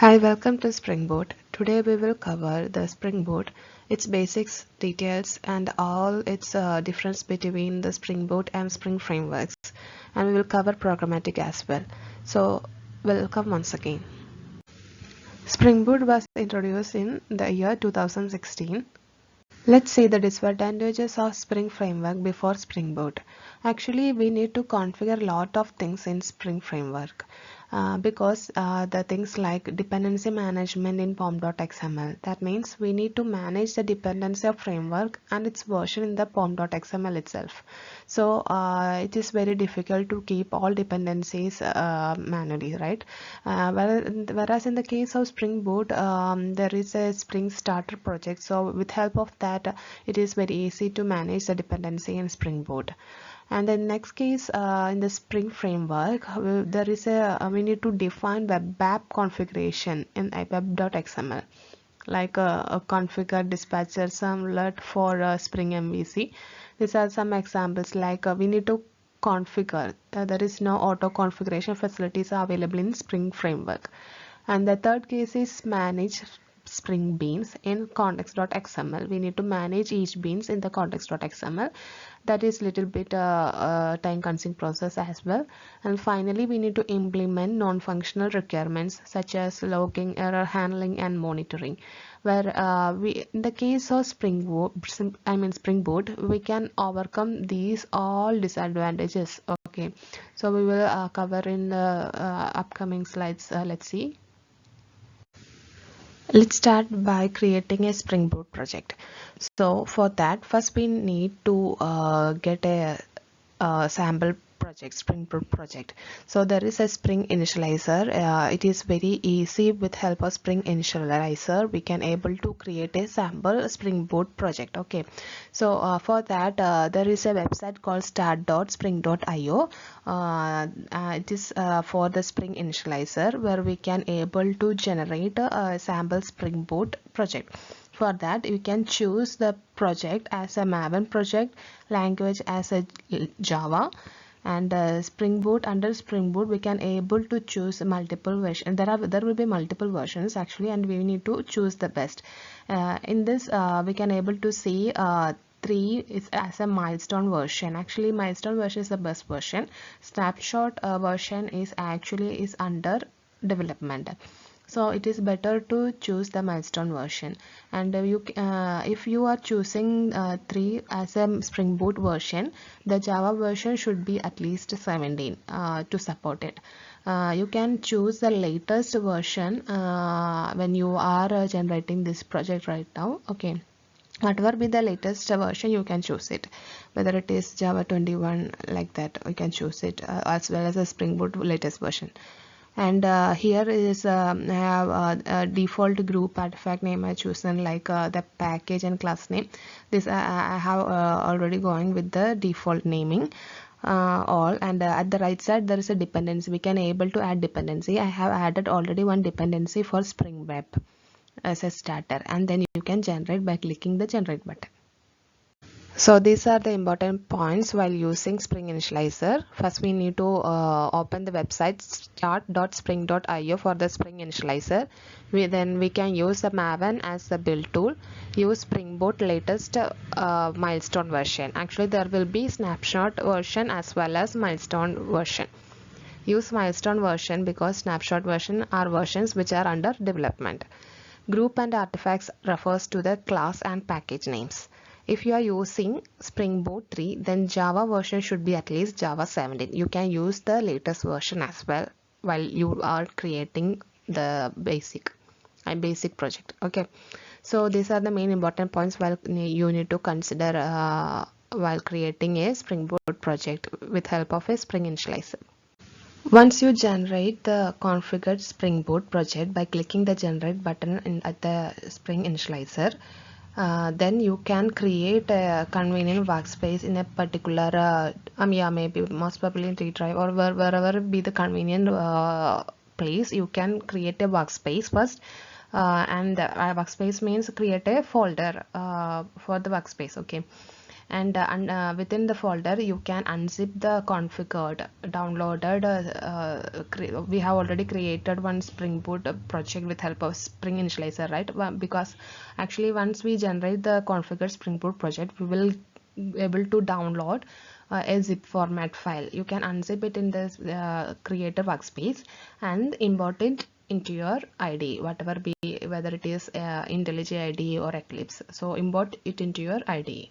Hi, welcome to Spring Boot. Today we will cover the Spring Boot, its basics, details, and all its difference between the Spring Boot and Spring frameworks. And we will cover programmatic as well. So, welcome once again. Spring Boot was introduced in the year 2016. Let's see the disadvantages of Spring Framework before Spring Boot. Actually, we need to configure a lot of things in Spring Framework because the things like dependency management in pom.xml. That means we need to manage the dependency of framework and its version in the pom.xml itself. So it is very difficult to keep all dependencies manually, right? Whereas in the case of Spring Boot, there is a Spring Starter project. So with help of that, it is very easy to manage the dependency in Spring Boot. And the next case, in the Spring framework, there is we need to define web app configuration in web.xml, like a configure dispatcher servlet for Spring MVC. These are some examples, like we need to configure. There is no auto configuration facilities available in Spring framework. And the third case is manage Spring beans in context.xml. We need to manage each beans in the context.xml. That is little bit time consuming process as well. And finally, we need to implement non-functional requirements such as logging, error handling, and monitoring. Where in the case of Spring Boot, we can overcome these all disadvantages. Okay, so we will cover in the upcoming slides. Let's see. Let's start by creating a Spring Boot project. So for that, first we need to get a sample project, Spring Boot project. So there is a Spring Initializer. It is very easy. With help of Spring Initializer, we can able to create a sample Spring Boot project. Okay, so for that, there is a website called start.spring.io. It is for the Spring Initializer, where we can able to generate a sample Spring Boot project. For that, you can choose the project as a Maven project, language as a Java, and Spring Boot. Under Spring Boot, we can able to choose multiple versions. There will be multiple versions actually, and we need to choose the best. In this, we can able to see 3 is as a milestone version. Actually, milestone version is the best version. Snapshot version is under development. So it is better to choose the milestone version. And if you are choosing 3 as a Spring Boot version, the Java version should be at least 17 to support it. You can choose the latest version when you are generating this project right now. Okay, whatever be the latest version, you can choose it, whether it is Java 21, like that you can choose it, as well as a Spring Boot latest version. And here is I have a default group artifact name I chosen, like the package and class name. This I have already going with the default naming all. And at the right side there is a dependency. We can able to add dependency. I have added already one dependency for Spring Web as a starter, and then you can generate by clicking the generate button. So these are the important points while using Spring Initializer. First, we need to open the website start.spring.io for the Spring Initializer. Then we can use the Maven as the build tool. Use Spring Boot latest milestone version. Actually, there will be snapshot version as well as milestone version. Use milestone version because snapshot version are versions which are under development. Group and artifacts refers to the class and package names. If you are using Spring Boot 3, then Java version should be at least Java 17. You can use the latest version as well while you are creating the basic project. Okay, so these are the main important points while you need to consider while creating a Spring Boot project with help of a Spring Initializer. Once you generate the configured Spring Boot project by clicking the generate button at the Spring Initializer, then you can create a convenient workspace in a particular maybe most probably in T drive or wherever be the convenient place. You can create a workspace first, and workspace means create a folder for the workspace. Okay, and within the folder you can unzip the configured downloaded we have already created one Spring Boot project with help of Spring Initializer, right? Because actually once we generate the configured Spring Boot project, we will be able to download a zip format file. You can unzip it in this creator workspace and import it into your IDE, whatever be, whether it is IntelliJ IDE or Eclipse. So import it into your IDE.